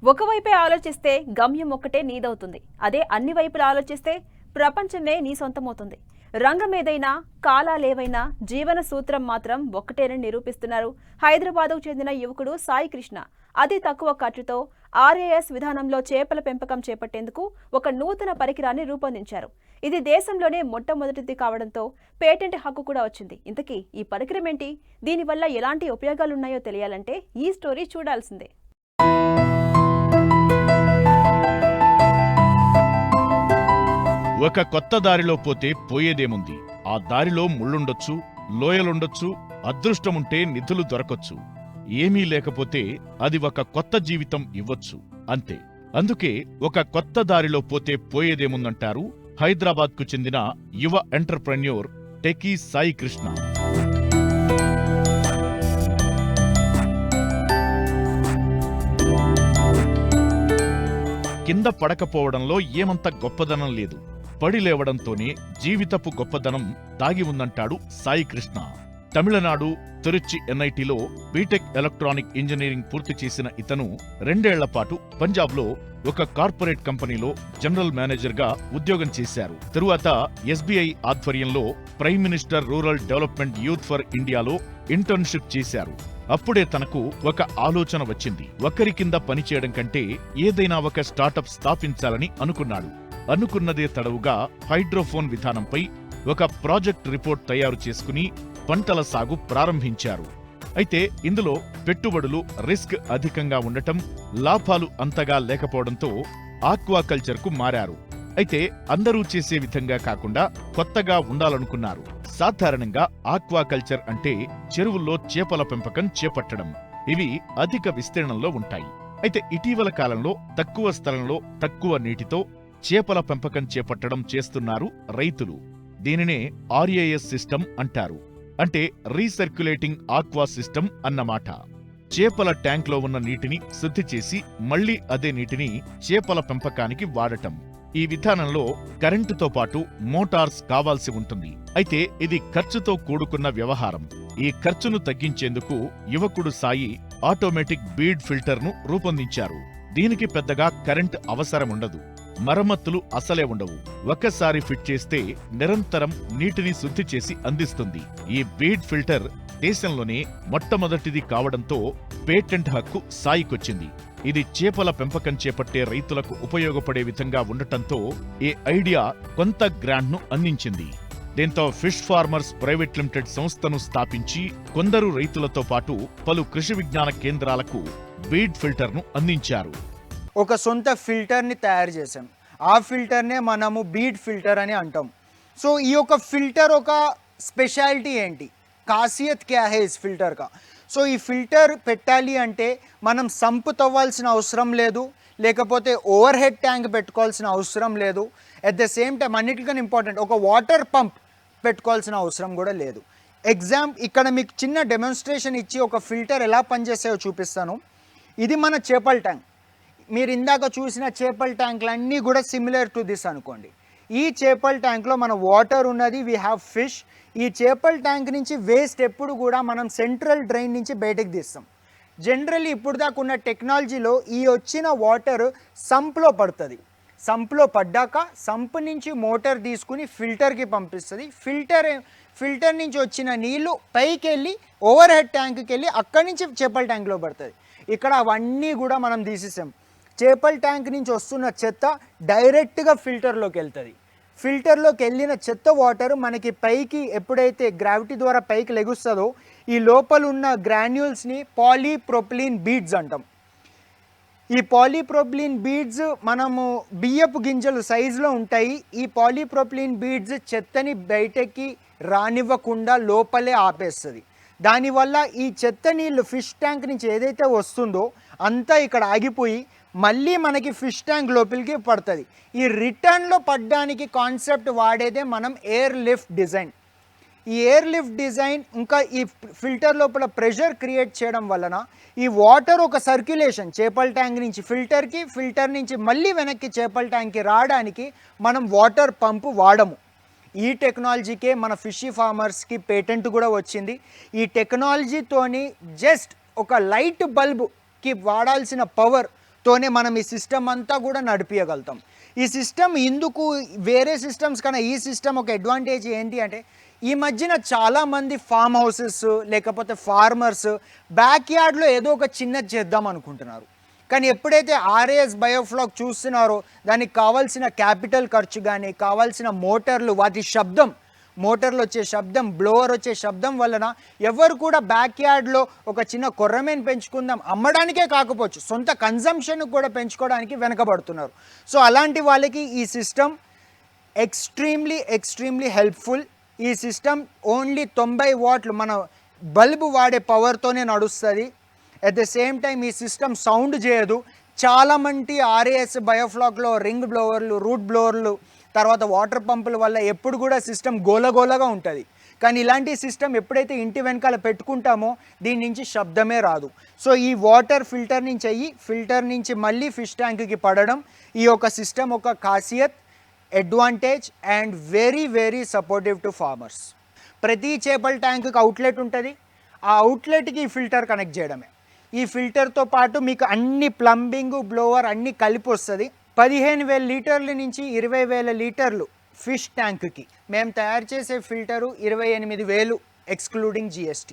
ఒకవైపే ఆలోచిస్తే గమ్యం ఒక్కటే నీదవుతుంది. అదే అన్ని వైపులా ఆలోచిస్తే ప్రపంచమే నీ సొంతమవుతుంది. రంగమేదైనా కాలాలేవైనా జీవన సూత్రం మాత్రం ఒక్కటేనని నిరూపిస్తున్నారు హైదరాబాద్కు చెందిన యువకుడు సాయి కృష్ణ. అతి తక్కువ ఖర్చుతో ఆర్ఏఎస్ విధానంలో చేపల పెంపకం చేపట్టేందుకు ఒక నూతన పరికరాన్ని రూపొందించారు. ఇది దేశంలోనే మొట్టమొదటిది కావడంతో పేటెంట్ హక్కు కూడా వచ్చింది. ఇంతకీ ఈ పరికరం ఏంటి, దీనివల్ల ఎలాంటి ఉపయోగాలున్నాయో తెలియాలంటే ఈ స్టోరీ చూడాల్సిందే. ఒక కొత్త దారిలో పోతే పోయేదేముంది? ఆ దారిలో ముళ్ళుండొచ్చు, లోయలుండొచ్చు, అదృష్టముంటే నిధులు దొరకొచ్చు. ఏమీ లేకపోతే అది ఒక కొత్త జీవితం ఇవ్వొచ్చు, అంతే. అందుకే ఒక కొత్త దారిలో పోతే పోయేదేముందంటారు హైదరాబాద్కు చెందిన యువ ఎంటర్ప్రెన్యూర్ టెకీ సాయి కృష్ణ. కింద పడకపోవడంలో ఏమంత గొప్పదనం లేదు, పడి లేవడంతోనే జీవితపు గొప్పదనం దాగి ఉందంటాడు సాయి కృష్ణ. తమిళనాడు తిరుచి ఎన్ఐటిలో బీటెక్ ఎలక్ట్రానిక్ ఇంజనీరింగ్ పూర్తి చేసిన ఇతను 2 ఏళ్ల పాటు పంజాబ్లో ఒక కార్పొరేట్ కంపెనీలో జనరల్ మేనేజర్గా ఉద్యోగం చేశారు. తరువాత ఎస్బీఐ ఆధ్వర్యంలో prime minister rural development youth for ఇండియాలో ఇంటర్న్షిప్ చేశారు. అప్పుడే తనకు ఒక ఆలోచన వచ్చింది. ఒకరి కింద పనిచేయడం కంటే ఏదైనా ఒక స్టార్టప్ స్థాపించాలని అనుకున్నాడు. అనుకున్నదే తడవుగా హైడ్రోఫోన్ విధానంపై ఒక ప్రాజెక్ట్ రిపోర్ట్ తయారు చేసుకుని పంటల సాగు ప్రారంభించారు. అయితే ఇందులో పెట్టుబడులు రిస్క్ అధికంగా ఉండటం, లాభాలు అంతగా లేకపోవడంతో ఆక్వాకల్చర్కు మారారు. అయితే అందరూ చేసే విధంగా కాకుండా కొత్తగా ఉండాలనుకున్నారు. సాధారణంగా ఆక్వాకల్చర్ అంటే చెరువుల్లో చేపల పెంపకం చేపట్టడం. ఇవి అధిక విస్తీర్ణంలో ఉంటాయి. అయితే ఇటీవల కాలంలో తక్కువ స్థలంలో తక్కువ నీటితో చేపల పెంపకం చేపట్టడం చేస్తున్నారు రైతులు. దీనినే ఆర్ఏఎస్ సిస్టమ్ అంటారు. అంటే రీసర్క్యులేటింగ్ ఆక్వా సిస్టమ్ అన్నమాట. చేపల ట్యాంక్లో ఉన్న నీటిని శుద్ధి చేసి మళ్లీ అదే నీటిని చేపల పెంపకానికి వాడటం. ఈ విధానంలో కరెంటుతో పాటు మోటార్స్ కావాల్సి ఉంటుంది. అయితే ఇది ఖర్చుతో కూడుకున్న వ్యవహారం. ఈ ఖర్చును తగ్గించేందుకు యువకుడు సాయి ఆటోమేటిక్ బీడ్ ఫిల్టర్ను రూపొందించారు. దీనికి పెద్దగా కరెంట్ అవసరముండదు, మరమ్మతులు అసలే ఉండవు. ఒక్కసారి ఫిట్ చేస్తే నిరంతరం నీటిని శుద్ధి చేసి అందిస్తుంది. ఈ బీడ్ ఫిల్టర్ దేశంలోనే మొట్టమొదటిది కావడంతో పేటెంట్ హక్కు సాయికొచ్చింది. ఇది చేపల పెంపకం చేపట్టే రైతులకు ఉపయోగపడే విధంగా ఉండటంతో ఈ ఐడియా కొంత గ్రాంట్ను అందించింది. దీంతో ఫిష్ ఫార్మర్స్ ప్రైవేట్ లిమిటెడ్ సంస్థను స్థాపించి కొందరు రైతులతో పాటు పలు కృషి విజ్ఞాన కేంద్రాలకు బీడ్ ఫిల్టర్ను అందించారు. ఒక సొంత ఫిల్టర్ని తయారు చేసాం. ఆ ఫిల్టర్నే మనము బీడ్ ఫిల్టర్ అని అంటాం. సో ఈ యొక్క ఫిల్టర్ ఒక స్పెషాలిటీ ఏంటి, ఖాసియత్ క్యా హై ఇస్ ఫిల్టర్ కా. సో ఈ ఫిల్టర్ పెట్టాలి అంటే మనం సంపు తవ్వాల్సిన అవసరం లేదు, లేకపోతే ఓవర్ హెడ్ ట్యాంక్ పెట్టుకోవాల్సిన అవసరం లేదు. అట్ ద సేమ్ టైం అన్నిటికన్నా ఇంపార్టెంట్ ఒక వాటర్ పంప్ పెట్టుకోవాల్సిన అవసరం కూడా లేదు. ఇక్కడ మీకు చిన్న డెమాన్స్ట్రేషన్ ఇచ్చి ఒక ఫిల్టర్ ఎలా పనిచేస్తాయో చూపిస్తాను. ఇది మన చేపల ట్యాంక్. మీరు ఇందాక చూసిన చేపల ట్యాంకులన్నీ కూడా సిమిలర్ టు దిస్ అనుకోండి. ఈ చేపల ట్యాంక్లో మన వాటర్ ఉన్నది, వీ హ్యావ్ ఫిష్. ఈ చేపల ట్యాంక్ నుంచి వేస్ట్ ఎప్పుడు కూడా మనం సెంట్రల్ డ్రైన్ నుంచి బయటకు తీస్తాం. జనరల్లీ ఇప్పుడు దాకా ఉన్న టెక్నాలజీలో ఈ వచ్చిన వాటర్ సంప్లో పడుతుంది. సంప్లో పడ్డాక సంప్ నుంచి మోటార్ తీసుకుని ఫిల్టర్కి పంపిస్తుంది. ఫిల్టర్ నుంచి వచ్చిన నీళ్లు పైకి వెళ్ళి ఓవర్ హెడ్ ట్యాంక్కి వెళ్ళి అక్కడి నుంచి చేపల ట్యాంక్లో పడుతుంది. ఇక్కడ అవన్నీ కూడా మనం తీసేసాం. చేపల ట్యాంక్ నుంచి వస్తున్న చెత్త డైరెక్ట్గా ఫిల్టర్లోకి వెళ్తుంది. ఫిల్టర్లోకి వెళ్ళిన చెత్త వాటర్ మనకి పైకి ఎప్పుడైతే గ్రావిటీ ద్వారా పైకి లెగుస్తుందో ఈ లోపల ఉన్న గ్రాన్యూల్స్ని పాలీప్రొపిలీన్ బీడ్స్ అంటాం. ఈ పాలీప్రొపిలీన్ బీడ్స్ మనము బియ్యపు గింజలు సైజులో ఉంటాయి. ఈ పాలీప్రొపిలీన్ బీడ్స్ చెత్తని బయటకి రానివ్వకుండా లోపలే ఆపేస్తుంది. దానివల్ల ఈ చెత్త నీళ్ళు ఫిష్ ట్యాంక్ నుంచి ఏదైతే వస్తుందో అంతా ఇక్కడ ఆగిపోయి మళ్ళీ మనకి ఫిష్ ట్యాంక్ లోపలికి పడుతుంది. ఈ రిటర్న్లో పడ్డానికి కాన్సెప్ట్ వాడేదే మనం ఎయిర్ లిఫ్ట్ డిజైన్. ఈ ఎయిర్ లిఫ్ట్ డిజైన్ ఇంకా ఈ ఫిల్టర్ లోపల ప్రెషర్ క్రియేట్ చేయడం వలన ఈ వాటర్ ఒక సర్క్యులేషన్ చేపల ట్యాంక్ నుంచి ఫిల్టర్కి, ఫిల్టర్ నుంచి మళ్ళీ వెనక్కి చేపల ట్యాంక్కి రావడానికి మనం వాటర్ పంపు వాడము. ఈ టెక్నాలజీకే మన ఫిషీ ఫార్మర్స్కి పేటెంట్ కూడా వచ్చింది. ఈ టెక్నాలజీతోని జస్ట్ ఒక లైట్ బల్బ్కి వాడాల్సిన పవర్ తోనే మనం ఈ సిస్టమ్ అంతా కూడా నడిపించగలుగుతాం. ఈ సిస్టమ్ ఎందుకు వేరే సిస్టమ్స్ కన్నా ఈ సిస్టమ్ ఒక అడ్వాంటేజ్ ఏంటి అంటే, ఈ మధ్యన చాలామంది ఫామ్ హౌసెస్ లేకపోతే ఫార్మర్స్ బ్యాక్ యార్డ్లో ఏదో ఒక చిన్నది చేద్దాం అనుకుంటున్నారు. కానీ ఎప్పుడైతే ఆర్ఏఎస్ బయోఫ్లాక్ చూస్తున్నారో దానికి కావాల్సిన క్యాపిటల్ ఖర్చు కానీ, కావాల్సిన మోటార్లు, వాటి శబ్దం, మోటార్లు వచ్చే శబ్దం, బ్లోవర్ వచ్చే శబ్దం వలన ఎవరు కూడా బ్యాక్ యార్డ్లో ఒక చిన్న కొర్రమేను పెంచుకుందాం, అమ్మడానికే కాకపోవచ్చు సొంత కన్జంప్షన్ కూడా పెంచుకోవడానికి వెనకబడుతున్నారు. సో అలాంటి వాళ్ళకి ఈ సిస్టమ్ ఎక్స్ట్రీమ్లీ హెల్ప్ఫుల్. ఈ సిస్టమ్ ఓన్లీ 90 వాట్లు మన బల్బు వాడే పవర్తోనే నడుస్తుంది. అట్ ద సేమ్ టైం ఈ సిస్టమ్ సౌండ్ చేయదు. చాలామంది ఆర్ఏఎస్ బయోఫ్లాక్లో రింగ్ బ్లోవర్లు, రూట్ బ్లోవర్లు, తర్వాత వాటర్ పంపుల వల్ల ఎప్పుడు కూడా సిస్టమ్ గోలగోలగా ఉంటుంది. కానీ ఇలాంటి సిస్టమ్ ఎప్పుడైతే ఇంటి వెనకాల పెట్టుకుంటామో దీని నుంచి శబ్దమే రాదు. సో ఈ వాటర్ ఫిల్టర్ నుంచి అయ్యి ఫిల్టర్ నుంచి మళ్ళీ ఫిష్ ట్యాంక్కి పడడం ఈ యొక్క సిస్టమ్ ఒక ఖాసియత్, advantage and very supportive to farmers. ప్రతి చేపల ట్యాంక్కి అవుట్లెట్ ఉంటుంది. ఆ అవుట్లెట్కి ఈ ఫిల్టర్ కనెక్ట్ చేయడమే. ఈ ఫిల్టర్తో పాటు మీకు అన్ని ప్లంబింగ్, బ్లోవర్ అన్నీ కలిపి వస్తుంది. 15,000 లీటర్ల నుంచి 20,000 లీటర్లు ఫిష్ ట్యాంక్కి మేము తయారు చేసే ఫిల్టరు 28,000 ఎక్స్క్లూడింగ్ GST.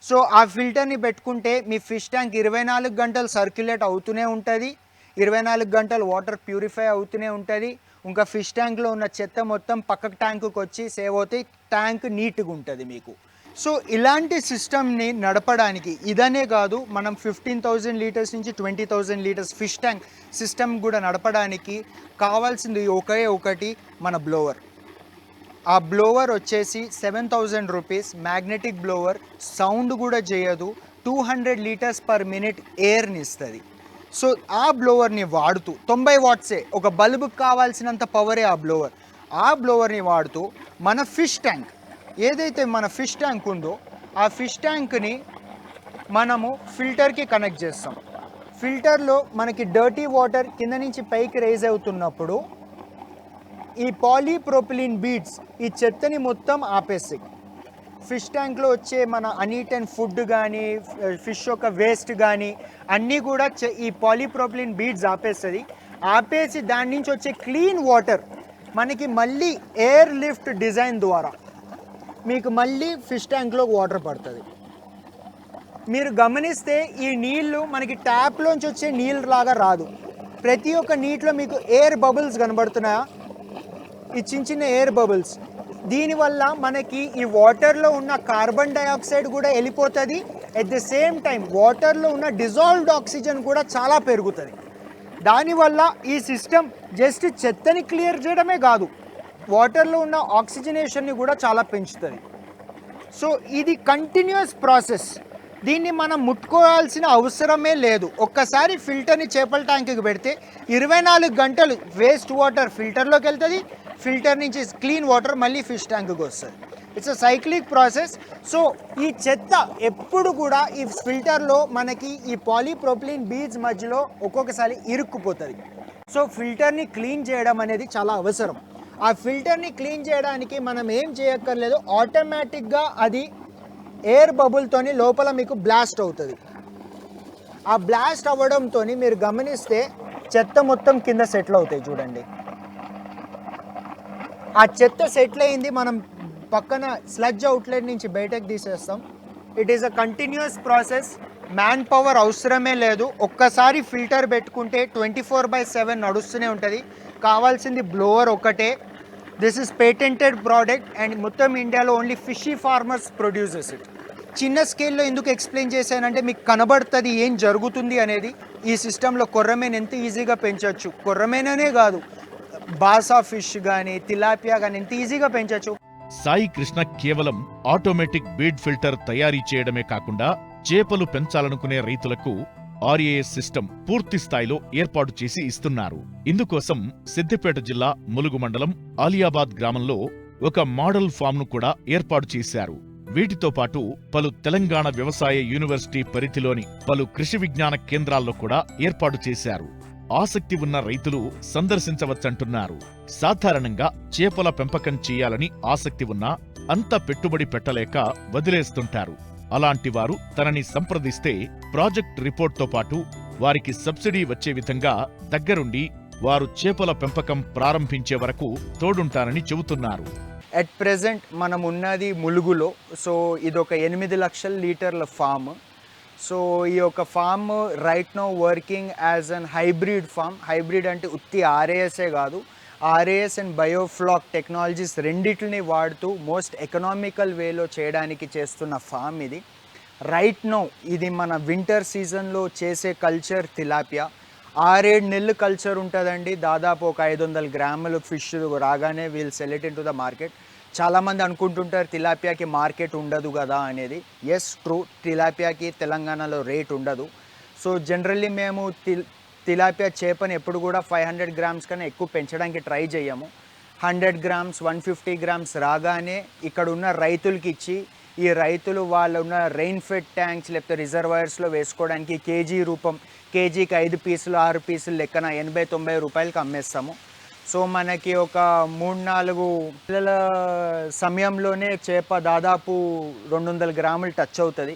సో ఆ ఫిల్టర్ని పెట్టుకుంటే మీ ఫిష్ ట్యాంక్ 24 గంటలు సర్క్యులేట్ అవుతూనే ఉంటుంది, 24 గంటలు వాటర్ ప్యూరిఫై అవుతూనే ఉంటుంది. ఇంకా ఫిష్ ట్యాంక్లో ఉన్న చెత్త మొత్తం పక్క ట్యాంకుకి వచ్చి సేవ్ అవుతాయి. ట్యాంక్ నీట్గా ఉంటుంది మీకు. సో ఇలాంటి సిస్టమ్ని నడపడానికి ఇదనే కాదు, మనం 15,000 లీటర్స్ నుంచి 20,000 లీటర్స్ ఫిష్ ట్యాంక్ సిస్టమ్ కూడా నడపడానికి కావాల్సింది ఒకే ఒకటి, మన బ్లోవర్. ఆ బ్లోవర్ వచ్చేసి 7,000 రూపీస్ మ్యాగ్నెటిక్ బ్లోవర్. సౌండ్ కూడా చేయదు, 200 లీటర్స్ పర్ మినిట్ ఎయిర్ని ఇస్తుంది. సో ఆ బ్లోవర్ని వాడుతూ 90 వాట్సే, ఒక బల్బుకి కావాల్సినంత పవరే ఆ బ్లోవర్. ఆ బ్లోవర్ని వాడుతూ మన ఫిష్ ట్యాంక్ ఏదైతే మన ఫిష్ ట్యాంక్ ఉందో ఆ ఫిష్ ట్యాంక్ని మనము ఫిల్టర్కి కనెక్ట్ చేస్తాం. ఫిల్టర్లో మనకి డర్టీ వాటర్ కింద నుంచి పైకి రైజ్ అవుతున్నప్పుడు ఈ పాలీప్రోపిలిన్ బీడ్స్ ఈ చెత్తని మొత్తం ఆపేస్తాయి. ఫిష్ ట్యాంక్లో వచ్చే మన అనీటెన్ ఫుడ్ కానీ, ఫిష్ యొక్క వేస్ట్ కానీ అన్నీ కూడా ఈ పాలీప్రోపిలిన్ బీడ్స్ ఆపేస్తుంది. ఆపేసి దాని నుంచి వచ్చే క్లీన్ వాటర్ మనకి మళ్ళీ ఎయిర్ లిఫ్ట్ డిజైన్ ద్వారా మీకు మళ్ళీ ఫిష్ ట్యాంక్లో వాటర్ పడుతుంది. మీరు గమనిస్తే ఈ నీళ్లు మనకి ట్యాప్లోంచి వచ్చే నీళ్ళు లాగా రాదు. ప్రతి ఒక్క నీటిలో మీకు ఎయిర్ బబుల్స్ కనబడుతున్నాయా, ఈ చిన్న ఎయిర్ బబుల్స్. దీనివల్ల మనకి ఈ వాటర్లో ఉన్న కార్బన్ డైఆక్సైడ్ కూడా వెళ్ళిపోతుంది. ఎట్ ద సేమ్ టైం వాటర్లో ఉన్న డిజాల్వ్డ్ ఆక్సిజన్ కూడా చాలా పెరుగుతుంది. దానివల్ల ఈ సిస్టమ్ జస్ట్ చెత్తని క్లియర్ చేయడమే కాదు, వాటర్లో ఉన్న ఆక్సిజనేషన్ని కూడా చాలా పెంచుతుంది. సో ఇది కంటిన్యూస్ ప్రాసెస్. దీన్ని మనం ముట్టుకోవాల్సిన అవసరమే లేదు. ఒక్కసారి ఫిల్టర్ని చేపల ట్యాంక్కి పెడితే 24 గంటలు వేస్ట్ వాటర్ ఫిల్టర్లోకి వెళ్తుంది, ఫిల్టర్ నుంచి క్లీన్ వాటర్ మళ్ళీ ఫిష్ ట్యాంక్కి వస్తుంది. It's a cyclic process. So ఈ చెత్త ఎప్పుడు కూడా ఈ ఫిల్టర్లో మనకి ఈ పాలీప్రోపిలిన్ బీడ్స్ మధ్యలో ఒక్కొక్కసారి ఇరుక్కుపోతుంది. సో ఫిల్టర్ని క్లీన్ చేయడం అనేది చాలా అవసరం. ఆ ఫిల్టర్ని క్లీన్ చేయడానికి మనం ఏం చేయక్కర్లేదు, ఆటోమేటిక్గా అది ఎయిర్ బబుల్తోని లోపల మీకు బ్లాస్ట్ అవుతుంది. ఆ బ్లాస్ట్ అవ్వడంతో మీరు గమనిస్తే చెత్త మొత్తం కింద సెటిల్ అవుతాయి. చూడండి, ఆ చెత్త సెటిల్ అయింది మనం పక్కన స్లడ్జ్ అవుట్లెట్ నుంచి బయటకు తీసేస్తాం. It is a continuous process. Man power అవసరమే లేదు. ఒక్కసారి ఫిల్టర్ పెట్టుకుంటే 24/7 నడుస్తూనే ఉంటుంది. కావాల్సింది బ్లోవర్ ఒకటే. This is patented product and మొత్తం ఇండియాలో only fishy farmers produces it. చిన్న స్కేల్లో ఎందుకు ఎక్స్ప్లెయిన్ చేశానంటే మీకు కనబడుతుంది ఏం జరుగుతుంది అనేది. ఈ సిస్టంలో కొర్రమేను ఎంత ఈజీగా పెంచవచ్చు, కొర్రమేననే కాదు బాసా ఫిష్ కానీ, తిలాపియా కానీ ఎంత ఈజీగా పెంచవచ్చు. సాయి కృష్ణ కేవలం ఆటోమేటిక్ బీడ్ ఫిల్టర్ తయారీ చేయడమే కాకుండా చేపలు పెంచాలనుకునే రైతులకు ఆర్ఏఎస్ సిస్టమ్ పూర్తి స్థాయిలో ఏర్పాటు చేసి ఇస్తున్నారు. ఇందుకోసం సిద్దిపేట జిల్లా ములుగు మండలం ఆలియాబాద్ గ్రామంలో ఒక మోడల్ ఫామ్ను కూడా ఏర్పాటు చేశారు. వీటితో పాటు పలు తెలంగాణ వ్యవసాయ యూనివర్సిటీ పరిధిలోని పలు కృషి విజ్ఞాన కేంద్రాల్లో కూడా ఏర్పాటు చేశారు. ఆసక్తి ఉన్న రైతులు సందర్శించవచ్చంటున్నారు. సాధారణంగా చేపల పెంపకం చేయాలని ఆసక్తి ఉన్నా అంత పెట్టుబడి పెట్టలేక వదిలేస్తుంటారు. అలాంటి వారు తనని సంప్రదిస్తే ప్రాజెక్ట్ రిపోర్ట్తో పాటు వారికి సబ్సిడీ వచ్చే విధంగా దగ్గరుండి వారు చేపల పెంపకం ప్రారంభించే వరకు తోడుంటారని చెబుతున్నారు. అట్ ప్రెజెంట్ మనం ఉన్నది ములుగులో. సో ఇది ఒక 8 లక్షల లీటర్ల ఫామ్. సో ఈ యొక్క farm right now working as an hybrid farm. Hybrid అంటే ఉత్తి ఆర్ఏఎస్ఏ కాదు, ఆర్ఏఎస్ అండ్ బయోఫ్లాక్ టెక్నాలజీస్ రెండిటిని వాడుతూ మోస్ట్ ఎకనామికల్ వేలో చేయడానికి చేస్తున్న ఫామ్ ఇది. రైట్ నో ఇది మన వింటర్ సీజన్లో చేసే కల్చర్ తిలాపియా. 6-7 నెలలు కల్చర్ ఉంటుందండి. దాదాపు ఒక 500 గ్రాములు ఫిష్ రాగానే we'll sell it into the market. చాలామంది అనుకుంటుంటారు తిలాపియాకి మార్కెట్ ఉండదు కదా అనేది. ఎస్ ట్రూ, తిలాపియాకి తెలంగాణలో రేట్ ఉండదు. సో జనరల్లీ మేము తిలాపియా చేపని ఎప్పుడు కూడా 500 గ్రామ్స్ కన్నా ఎక్కువ పెంచడానికి ట్రై చేయము. 100 గ్రామ్స్ 150 గ్రామ్స్ రాగానే ఇక్కడ ఉన్న రైతులకి ఇచ్చి, ఈ రైతులు వాళ్ళు ఉన్న రెయిన్ ఫెడ్ ట్యాంక్స్ లేకపోతే రిజర్వాయర్స్లో వేసుకోవడానికి కేజీ రూపం, కేజీకి 5 పీసులు 6 పీసులు లెక్కన 80-90 రూపాయలకి అమ్మేస్తాము. సో మనకి ఒక 3-4 నెలల సమయంలోనే చేప దాదాపు 200 గ్రాములు టచ్ అవుతుంది.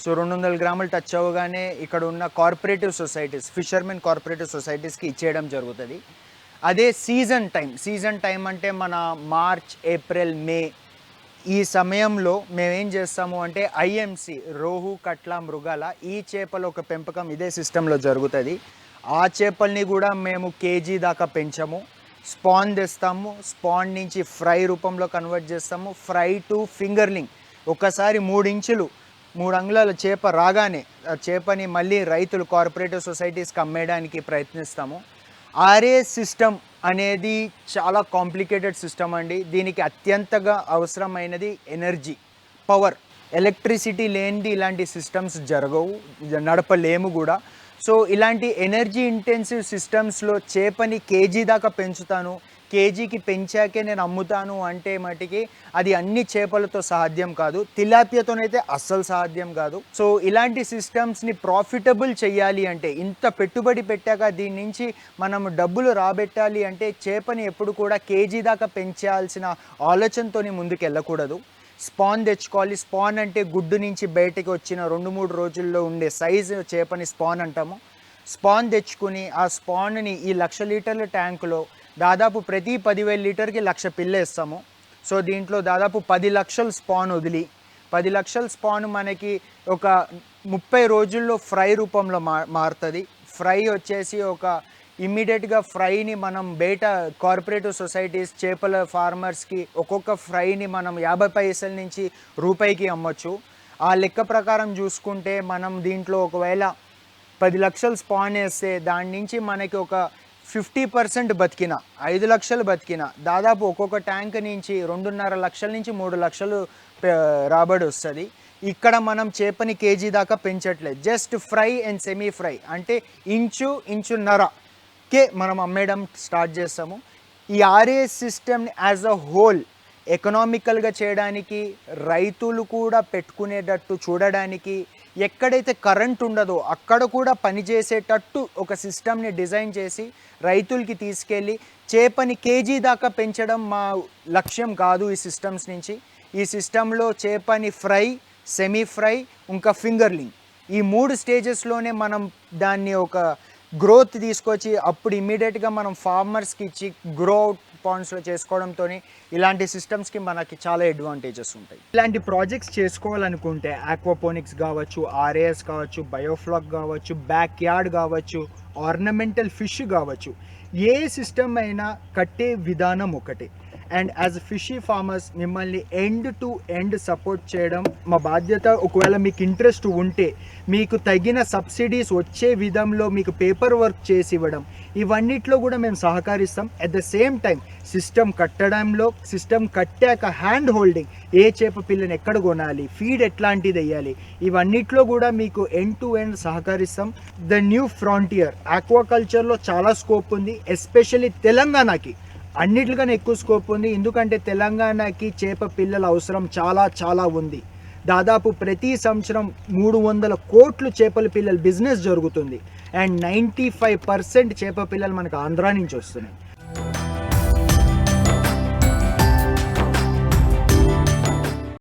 సో 200 గ్రాములు టచ్ అవ్వగానే ఇక్కడ ఉన్న కార్పొరేటివ్ సొసైటీస్, ఫిషర్మెన్ కార్పొరేటివ్ సొసైటీస్కి ఇచ్చేయడం జరుగుతుంది. అదే సీజన్ టైం అంటే మన మార్చ్, ఏప్రిల్, మే ఈ సమయంలో మేమేం చేస్తాము అంటే ఐఎంసి రోహు, కట్ల, మృగాల ఈ చేపల ఒక పెంపకం ఇదే సిస్టంలో జరుగుతుంది. ఆ చేపల్ని కూడా మేము కేజీ దాకా పెంచము. స్పాన్ తెస్తాము, స్పాన్ నుంచి ఫ్రై రూపంలో కన్వర్ట్ చేస్తాము. ఫ్రై టు ఫింగర్లింగ్, ఒకసారి 3 అంగుళాల చేప రాగానే ఆ చేపని మళ్ళీ రైతులు కార్పొరేటివ్ సొసైటీస్కి అమ్మేయడానికి ప్రయత్నిస్తాము. ఆర్ఏఎస్ సిస్టమ్ అనేది చాలా కాంప్లికేటెడ్ సిస్టమ్ అండి. దీనికి అత్యంతగా అవసరమైనది ఎనర్జీ, పవర్. ఎలక్ట్రిసిటీ లేనిది ఇలాంటి సిస్టమ్స్ జరగవు, నడపలేము కూడా. సో ఇలాంటి ఎనర్జీ ఇంటెన్సివ్ సిస్టమ్స్లో చేపని కేజీ దాకా పెంచుతాను, కేజీకి పెంచాకే నేను అమ్ముతాను అంటే మటుకి అది అన్ని చేపలతో సాధ్యం కాదు. తిలాపియాతోనైతే అస్సలు సాధ్యం కాదు. సో ఇలాంటి సిస్టమ్స్ని ప్రాఫిటబుల్ చేయాలి అంటే, ఇంత పెట్టుబడి పెట్టాక దీని నుంచి మనం డబ్బులు రాబెట్టాలి అంటే చేపని ఎప్పుడు కూడా కేజీ దాకా పెంచాల్సిన ఆలోచనతో ముందుకు వెళ్ళకూడదు. స్పాన్ తెచ్చుకోవాలి. స్పాన్ అంటే గుడ్డు నుంచి బయటకు వచ్చిన 2-3 రోజుల్లో ఉండే సైజు చేపని స్పాన్ అంటాము. స్పాన్ తెచ్చుకుని ఆ స్పాన్ని ఈ 1,00,000 లీటర్ల ట్యాంకులో దాదాపు ప్రతి 10,000 లీటర్కి 1,00,000 పిల్లేస్తాము. సో దీంట్లో దాదాపు 10 లక్షల స్పాన్ వదిలి, 10 లక్షల స్పాన్ మనకి ఒక 30 రోజుల్లో ఫ్రై రూపంలో మారుతుంది. ఫ్రై వచ్చేసి ఒక ఇమ్మీడియట్గా ఫ్రైని మనం బయట కార్పొరేటివ్ సొసైటీస్, చేపల ఫార్మర్స్కి ఒక్కొక్క ఫ్రైని మనం 50 పైసల నుంచి రూపాయికి అమ్మొచ్చు. ఆ లెక్క ప్రకారం చూసుకుంటే మనం దీంట్లో ఒకవేళ 10 లక్షల స్పాన్ వేస్తే దాని నుంచి మనకి ఒక 50% బతికిన, 5 లక్షలు బతికిన, దాదాపు ఒక్కొక్క ట్యాంక్ నుంచి 2.5 లక్షల నుంచి 3 లక్షలు రాబడి వస్తుంది. ఇక్కడ మనం చేపని కేజీ దాకా పెంచట్లేదు. Just fry and semi fry అంటే ఇంచున్నరకే మనం అమ్మేయడం స్టార్ట్ చేస్తాము. ఈ ఆర్ఏఎస్ సిస్టమ్ని యాజ్ అ హోల్ ఎకనామికల్గా చేయడానికి, రైతులు కూడా పెట్టుకునేటట్టు చూడడానికి, ఎక్కడైతే కరెంట్ ఉండదో అక్కడ కూడా పనిచేసేటట్టు ఒక సిస్టమ్ని డిజైన్ చేసి రైతులకి తీసుకెళ్ళి చేపని కేజీ దాకా పెంచడం మా లక్ష్యం కాదు. ఈ సిస్టమ్స్ నుంచి ఈ సిస్టంలో చేపని ఫ్రై, సెమీ ఫ్రై, ఇంకా ఫింగర్లింగ్ ఈ 3 స్టేజెస్లోనే మనం దాన్ని ఒక గ్రోత్ తీసుకొచ్చి అప్పుడు ఇమ్మీడియట్గా మనం ఫార్మర్స్కి ఇచ్చి గ్రో అవుట్ పాండ్స్లో చేసుకోవడంతో ఇలాంటి సిస్టమ్స్కి మనకి చాలా అడ్వాంటేజెస్ ఉంటాయి. ఇలాంటి ప్రాజెక్ట్స్ చేసుకోవాలనుకుంటే ఆక్వాపోనిక్స్ కావచ్చు, ఆర్ఏఎస్ కావచ్చు, బయోఫ్లాక్ కావచ్చు, బ్యాక్ యార్డ్ కావచ్చు, ఆర్నమెంటల్ ఫిష్ కావచ్చు, ఏ సిస్టమ్ అయినా కట్టే విధానం ఒకటే. అండ్ యాజ్ ఫిషీ ఫార్మర్స్ మిమ్మల్ని ఎండ్ టు ఎండ్ సపోర్ట్ చేయడం మా బాధ్యత. ఒకవేళ మీకు ఇంట్రెస్ట్ ఉంటే మీకు తగిన సబ్సిడీస్ వచ్చే విధంలో మీకు పేపర్ వర్క్ చేసి ఇవ్వడం, ఇవన్నిట్లో కూడా మేము సహకరిస్తాం. At the same time system కట్టడంలో, సిస్టమ్ కట్టాక హ్యాండ్ హోల్డింగ్, ఏ చేప పిల్లని ఎక్కడ కొనాలి, ఫీడ్ ఎట్లాంటిది వేయాలి, ఇవన్నిట్లో కూడా మీకు ఎండ్ టు ఎండ్ సహకరిస్తాం. ద న్యూ ఫ్రాంటియర్ ఆక్వాకల్చర్లో చాలా స్కోప్ ఉంది. ఎస్పెషల్లీ తెలంగాణకి అన్నిటికన్నా ఎక్కువ స్కోప్ ఉంది. ఎందుకంటే తెలంగాణకి చేప పిల్లల అవసరం చాలా ఉంది. దాదాపు ప్రతి సంవత్సరం 300 కోట్లు చేపల పిల్లల బిజినెస్ జరుగుతుంది. అండ్ 95% చేప పిల్లలు మనకు ఆంధ్రా నుంచి వస్తున్నాయి.